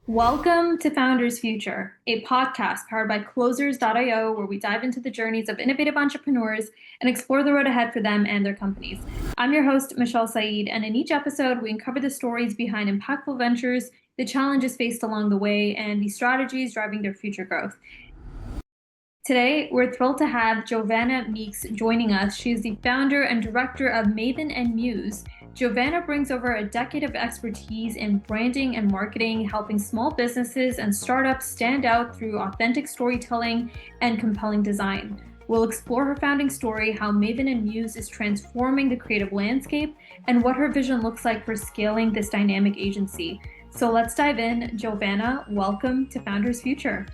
Welcome to Founders Future, a podcast powered by Closers.io, where we dive into the journeys of innovative entrepreneurs and explore the road ahead for them and their companies. I'm your host, Mishal Saeed, and in each episode, we uncover the stories behind impactful ventures, the challenges faced along the way, and the strategies driving their future growth. Today, we're thrilled to have Jovanna Meeks joining us. She is the founder and director of Maven and Muse. Jovanna brings over a decade of expertise in branding and marketing, helping small businesses and startups stand out through authentic storytelling and compelling design. We'll explore her founding story, how Maven and Muse is transforming the creative landscape, and what her vision looks like for scaling this dynamic agency. So let's dive in. Jovanna, welcome to Founders Future.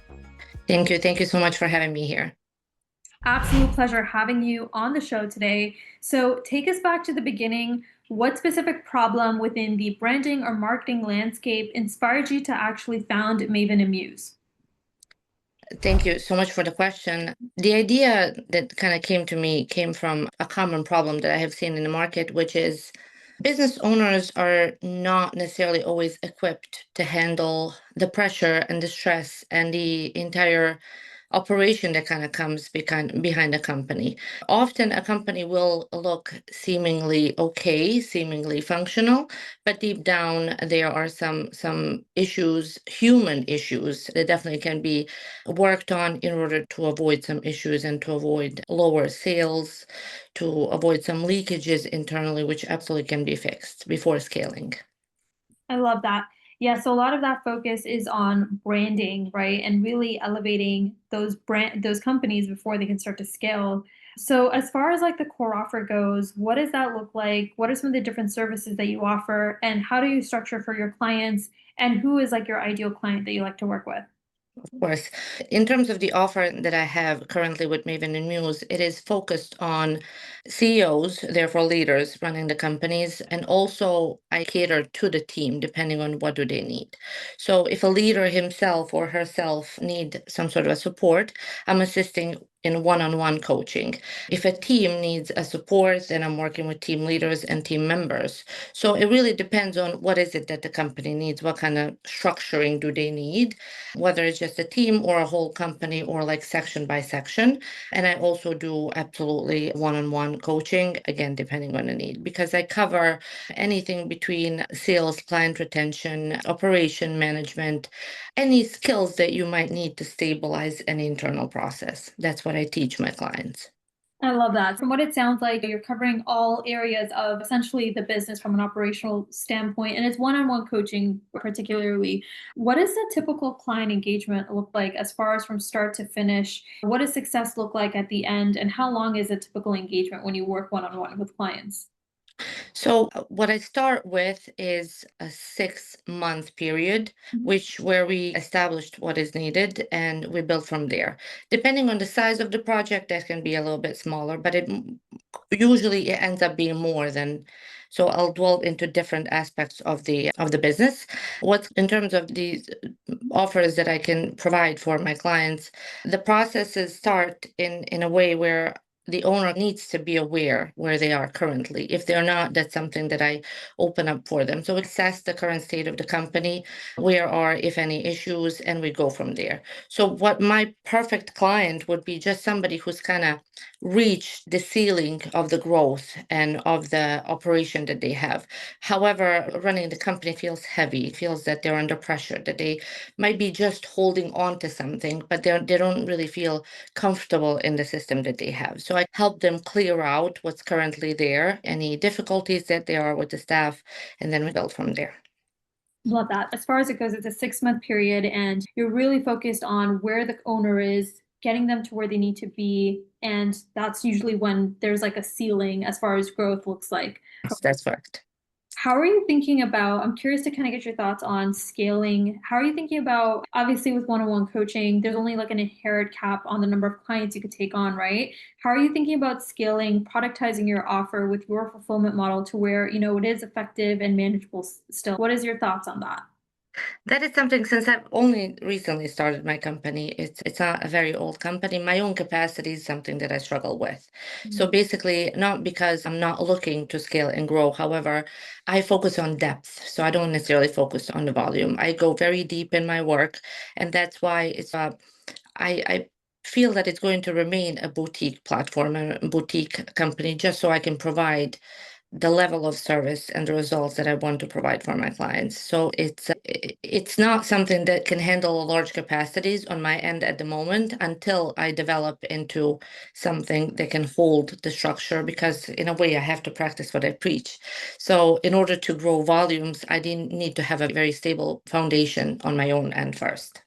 Thank you. Thank you so much for having me here. Absolute pleasure having you on the show today. So take us back to the beginning. What specific problem within the branding or marketing landscape inspired you to actually found Maven and Muse? Thank you so much for the question. The idea that kind of came to me came from a common problem that I have seen in the market, which is business owners are not necessarily always equipped to handle the pressure and the stress and the entire operation that kind of comes behind a company. Often a company will look seemingly okay, seemingly functional, but deep down there are some issues, human issues that definitely can be worked on in order to avoid some issues and to avoid lower sales, to avoid some leakages internally, which absolutely can be fixed before scaling. I love that. Yeah, so a lot of that focus is on branding, right? And really elevating those companies before they can start to scale. So as far as like the core offer goes, what does that look like? What are some of the different services that you offer and how do you structure for your clients and who is like your ideal client that you like to work with? Of course. In terms of the offer that I have currently with Maven and Muse, it is focused on CEOs, therefore leaders running the companies, and also I cater to the team depending on what do they need. So if a leader himself or herself need some sort of a support, I'm assisting in one-on-one coaching. If a team needs a support, then I'm working with team leaders and team members. So it really depends on what is it that the company needs, what kind of structuring do they need, whether it's just a team or a whole company or like section by section. And I also do absolutely one-on-one coaching, again, depending on the need, because I cover anything between sales, client retention, operation management, any skills that you might need to stabilize an internal process. That's what I teach my clients. I love that. From what it sounds like, you're covering all areas of essentially the business from an operational standpoint, and it's one-on-one coaching particularly. What does the typical client engagement look like as far as from start to finish? What does success look like at the end, and how long is a typical engagement when you work one-on-one with clients? So what I start with is a 6-month period, Mhm. which where we established what is needed and we build from there. Depending on the size of the project, that can be a little bit smaller, but usually it ends up being more than. So I'll dwell into different aspects of the business. What's in terms of these offers that I can provide for my clients, the processes start in a way where the owner needs to be aware where they are currently. If they're not, that's something that I open up for them. So assess the current state of the company, where are, if any, issues, and we go from there. So what my perfect client would be just somebody who's kind of reached the ceiling of the growth and of the operation that they have. However, running the company feels heavy, feels that they're under pressure, that they might be just holding on to something, but they don't really feel comfortable in the system that they have. So I help them clear out what's currently there, any difficulties that there are with the staff, and then we build from there. Love that. As far as it goes, it's a 6-month period, and you're really focused on where the owner is, getting them to where they need to be. And that's usually when there's like a ceiling as far as growth looks like. Yes, that's correct. How are you thinking about? I'm curious to kind of get your thoughts on scaling. How are you thinking about, obviously, with one-on-one coaching, there's only like an inherent cap on the number of clients you could take on, right? How are you thinking about scaling, productizing your offer with your fulfillment model to where, it is effective and manageable still? What is your thoughts on that? That is something, since I've only recently started my company, it's not a very old company. My own capacity is something that I struggle with. So Mhm. basically, not because I'm not looking to scale and grow. However, I focus on depth. So I don't necessarily focus on the volume. I go very deep in my work, and that's why I feel that it's going to remain a boutique platform and a boutique company, just so I can provide the level of service and the results that I want to provide for my clients. So it's not something that can handle large capacities on my end at the moment until I develop into something that can hold the structure, because in a way I have to practice what I preach. So in order to grow volumes, I didn't need to have a very stable foundation on my own end first.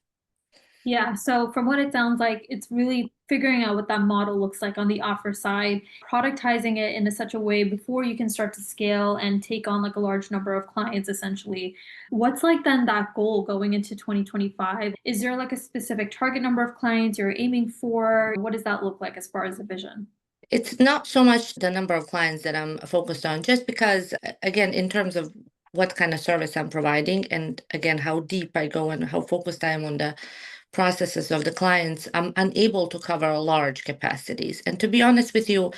Yeah, so from what it sounds like, it's really figuring out what that model looks like on the offer side, productizing it in such a way before you can start to scale and take on like a large number of clients essentially. What's like then that goal going into 2025? Is there like a specific target number of clients you're aiming for? What does that look like as far as the vision? It's not so much the number of clients that I'm focused on, just because, again, in terms of what kind of service I'm providing, and again, how deep I go and how focused I am on the processes of the clients, I'm unable to cover large capacities. And to be honest with you,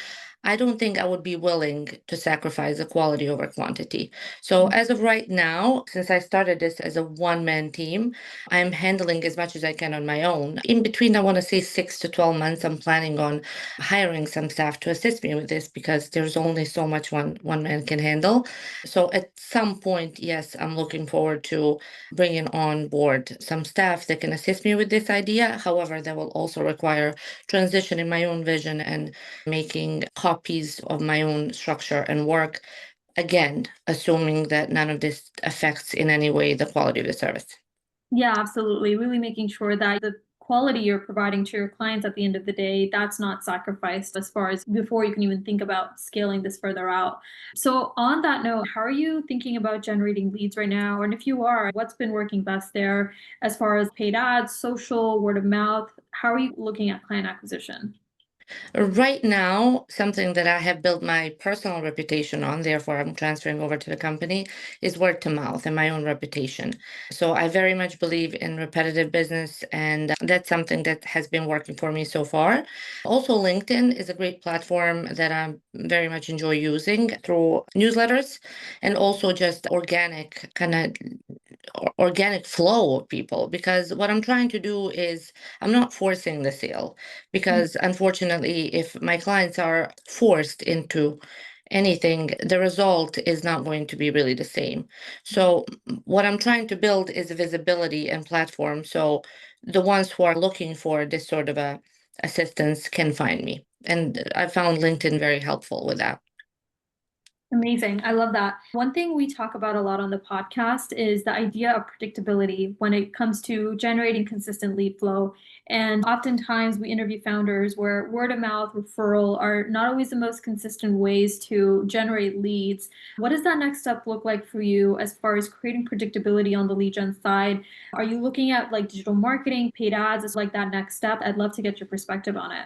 I don't think I would be willing to sacrifice the quality over quantity. So, as of right now, since I started this as a one-man team, I'm handling as much as I can on my own. In between, I want to say 6 to 12 months, I'm planning on hiring some staff to assist me with this, because there's only so much one man can handle. So at some point, yes, I'm looking forward to bringing on board some staff that can assist me with this idea. However, that will also require transitioning my own vision and making copies of my own structure and work. Again, assuming that none of this affects in any way the quality of the service. Yeah, absolutely. Really making sure that the quality you're providing to your clients at the end of the day, that's not sacrificed as far as before you can even think about scaling this further out. So, on that note, how are you thinking about generating leads right now? And if you are, what's been working best there as far as paid ads, social, word of mouth? How are you looking at client acquisition? Right now, something that I have built my personal reputation on, therefore I'm transferring over to the company, is word to mouth and my own reputation. So I very much believe in repetitive business, and that's something that has been working for me so far. Also, LinkedIn is a great platform that I very much enjoy using through newsletters, and also just organic kind of organic flow of people, because what I'm trying to do is I'm not forcing the sale, because unfortunately, if my clients are forced into anything, the result is not going to be really the same. So what I'm trying to build is visibility and platform, so the ones who are looking for this sort of a assistance can find me. And I found LinkedIn very helpful with that. Amazing. I love that. One thing we talk about a lot on the podcast is the idea of predictability when it comes to generating consistent lead flow. And oftentimes we interview founders where word of mouth referral are not always the most consistent ways to generate leads. What does that next step look like for you as far as creating predictability on the lead gen side? Are you looking at like digital marketing, paid ads as like that next step? I'd love to get your perspective on it.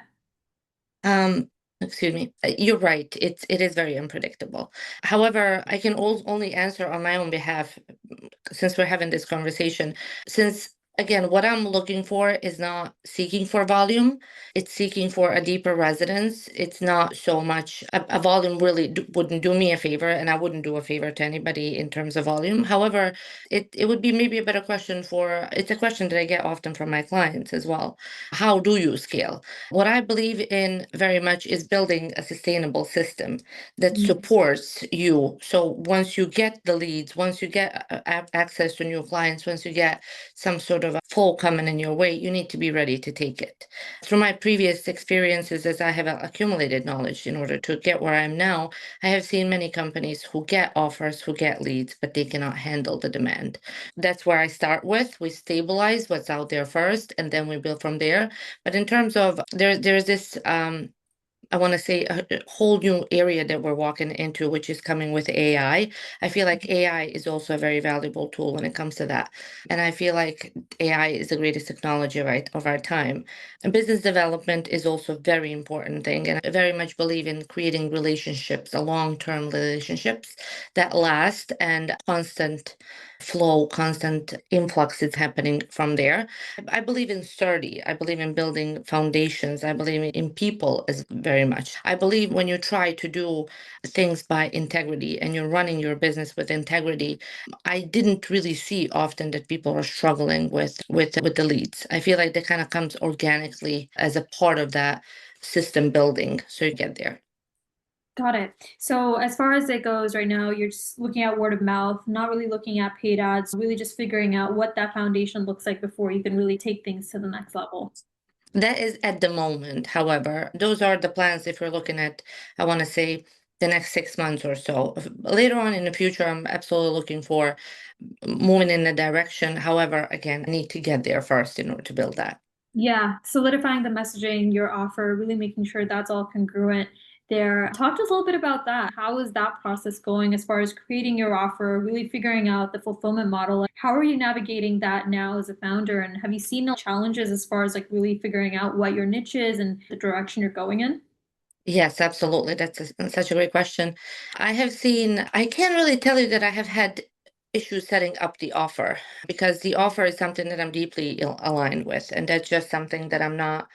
Um, Excuse me. You're right. It is very unpredictable. However, I can only answer on my own behalf, since we're having this conversation. Since again, what I'm looking for is not seeking for volume, it's seeking for a deeper resonance. It's not so much a volume really wouldn't do me a favor, and I wouldn't do a favor to anybody in terms of volume. However, it would be maybe a better question for, it's a question that I get often from my clients as well. How do you scale? What I believe in very much is building a sustainable system that supports you. So once you get the leads, once you get access to new clients, once you get some sort of a flow coming in your way, you need to be ready to take it. Through my previous experiences, as I have accumulated knowledge in order to get where I am now, I have seen many companies who get offers, who get leads, but they cannot handle the demand. That's where I start with. We stabilize what's out there first, and then we build from there. But in terms of there's this I want to say a whole new area that we're walking into, which is coming with AI. I feel like AI is also a very valuable tool when it comes to that. And I feel like AI is the greatest technology, right, of our time. And business development is also a very important thing. And I very much believe in creating relationships, long-term relationships that last, and constant flow, constant influx is happening from there. I believe in sturdy. I believe in building foundations. I believe in people as very much. I believe when you try to do things by integrity and you're running your business with integrity, I didn't really see often that people are struggling with the leads. I feel like that kind of comes organically as a part of that system building. So you get there. Got it. So as far as it goes right now, you're just looking at word of mouth, not really looking at paid ads, really just figuring out what that foundation looks like before you can really take things to the next level. That is at the moment. However, those are the plans if you're looking at, I want to say, the next 6 months or so. Later on in the future, I'm absolutely looking for moving in the direction. However, again, I need to get there first in order to build that. Yeah, solidifying the messaging, your offer, really making sure that's all congruent there. Talk to us a little bit about that. How is that process going as far as creating your offer, really figuring out the fulfillment model? Like, how are you navigating that now as a founder? And have you seen no challenges as far as like really figuring out what your niche is and the direction you're going in? Yes, absolutely. Such a great question. I can't really tell you that I have had issues setting up the offer because the offer is something that I'm deeply aligned with. And that's just something that I'm not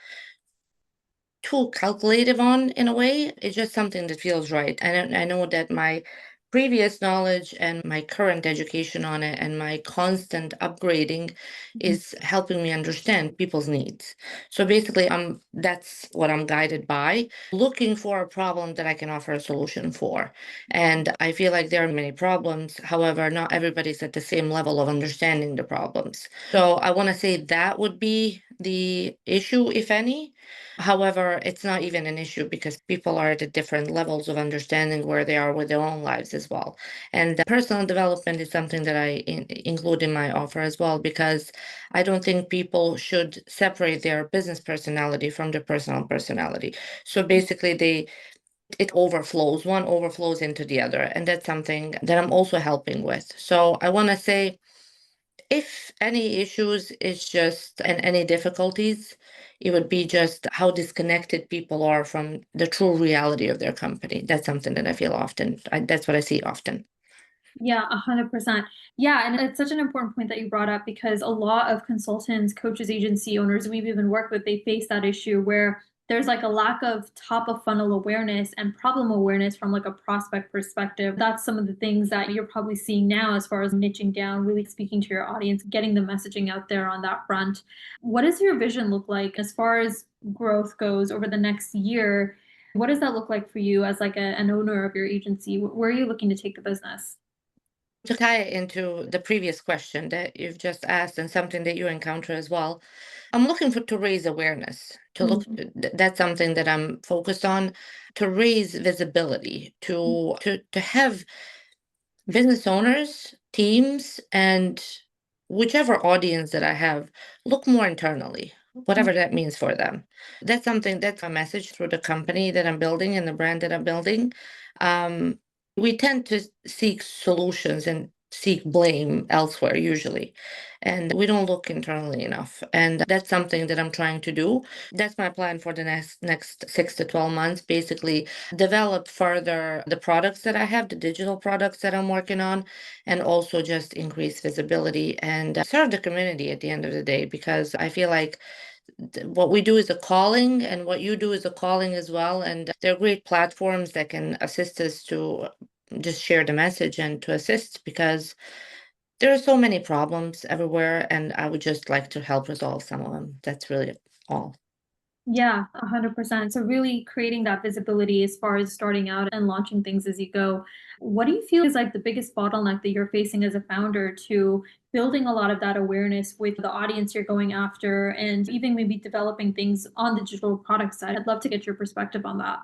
too calculative on in a way. It's just something that feels right. And I know that my previous knowledge and my current education on it and my constant upgrading is helping me understand people's needs. So basically, that's what I'm guided by, looking for a problem that I can offer a solution for. And I feel like there are many problems. However, not everybody's at the same level of understanding the problems. So I want to say that would be the issue, if any. However, it's not even an issue because people are at different levels of understanding where they are with their own lives as well. And personal development is something that I include in my offer as well because I don't think people should separate their business personality from their personal personality. So basically, it overflows, one overflows into the other. And that's something that I'm also helping with. So I want to say, if any issues, it's just, and any difficulties, it would be just how disconnected people are from the true reality of their company. That's something that I feel often. That's what I see often. Yeah, 100%. Yeah, and it's such an important point that you brought up because a lot of consultants, coaches, agency owners we've even worked with, they face that issue where there's like a lack of top of funnel awareness and problem awareness from like a prospect perspective. That's some of the things that you're probably seeing now as far as niching down, really speaking to your audience, getting the messaging out there on that front. What does your vision look like as far as growth goes over the next year? What does that look like for you as like an owner of your agency? Where are you looking to take the business? To tie it into the previous question that you've just asked and something that you encounter as well, I'm looking for to raise awareness, that's something that I'm focused on, to raise visibility, to have business owners, teams, and whichever audience that I have look more internally, whatever that means for them. That's something that's a message through the company that I'm building and the brand that I'm building. Um, we tend to seek solutions and seek blame elsewhere usually, and we don't look internally enough. And that's something that I'm trying to do. That's my plan for the next 6 to 12 months. Basically, develop further the products that I have, the digital products that I'm working on, and also just increase visibility and serve the community at the end of the day. Because I feel like what we do is a calling, and what you do is a calling as well. And they're great platforms that can assist us to just share the message and to assist because there are so many problems everywhere, and I would just like to help resolve some of them. That's really all. Yeah, 100%. So really creating that visibility as far as starting out and launching things as you go. What do you feel is like the biggest bottleneck that you're facing as a founder to building a lot of that awareness with the audience you're going after and even maybe developing things on the digital product side? I'd love to get your perspective on that.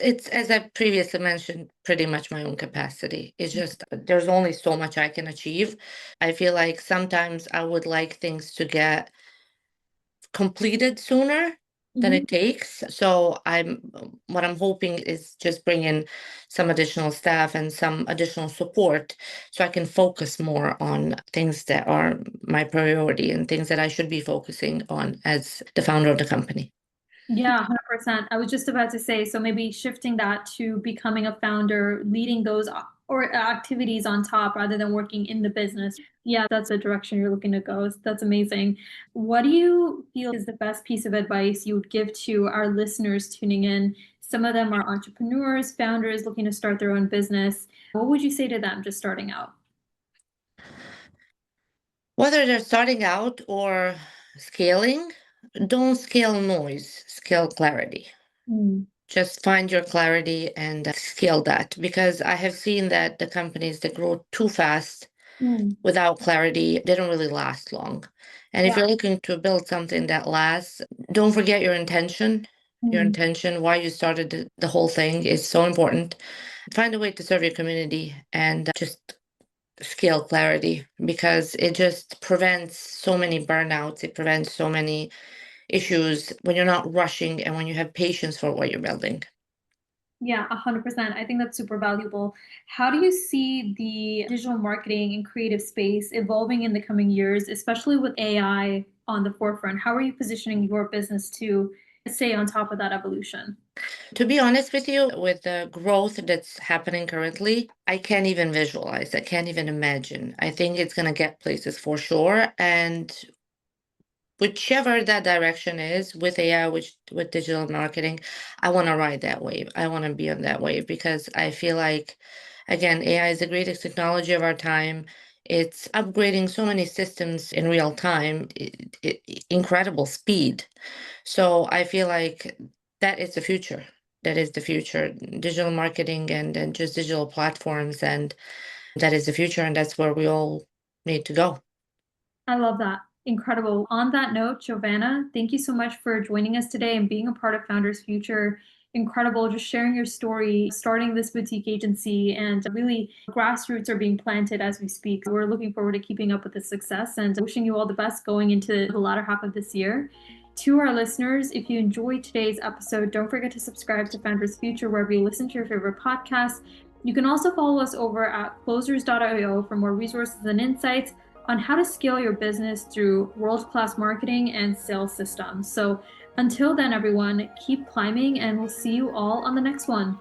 It's, as I previously mentioned, pretty much my own capacity. It's just there's only so much I can achieve. I feel like sometimes I would like things to get completed sooner than Mhm. it takes. So what I'm hoping is just bring in some additional staff and some additional support so I can focus more on things that are my priority and things that I should be focusing on as the founder of the company. Yeah, 100%. I was just about to say, so maybe shifting that to becoming a founder, leading those or activities on top rather than working in the business. Yeah, that's the direction you're looking to go. That's amazing. What do you feel is the best piece of advice you would give to our listeners tuning in? Some of them are entrepreneurs, founders looking to start their own business. What would you say to them just starting out? Whether they're starting out or scaling, don't scale noise, scale clarity. Mm, Just find your clarity and scale that, because I have seen that the companies that grow too fast mm, without clarity, they don't really last long. And if yeah. you're looking to build something that lasts, don't forget your intention. Your Mm, intention, why you started the whole thing is so important. Find a way to serve your community and just scale clarity, because it just prevents so many burnouts. It prevents so many issues when you're not rushing and when you have patience for what you're building. yeah, 100%. I think that's super valuable. How do you see the digital marketing and creative space evolving in the coming years, especially with AI on the forefront? How are you positioning your business to stay on top of that evolution? To be honest with you, with the growth that's happening currently, I can't even visualize. I can't even imagine. I think it's going to get places for sure. And whichever that direction is with AI, which with digital marketing, I want to ride that wave. I want to be on that wave, because I feel like, again, AI is the greatest technology of our time. It's upgrading so many systems in real time, incredible speed. So I feel like that is the future. That is the future. Digital marketing and just digital platforms, and that is the future, and that's where we all need to go. I love that. Incredible. On that note, Jovanna, thank you so much for joining us today and being a part of Founders Future. Incredible, just sharing your story, starting this boutique agency, and really grassroots are being planted as we speak. We're looking forward to keeping up with the success and wishing you all the best going into the latter half of this year. To our listeners, if you enjoyed today's episode, don't forget to subscribe to Founders Future wherever you listen to your favorite podcasts. You can also follow us over at closers.io for more resources and insights on how to scale your business through world-class marketing and sales systems. So until then, everyone, keep climbing and we'll see you all on the next one.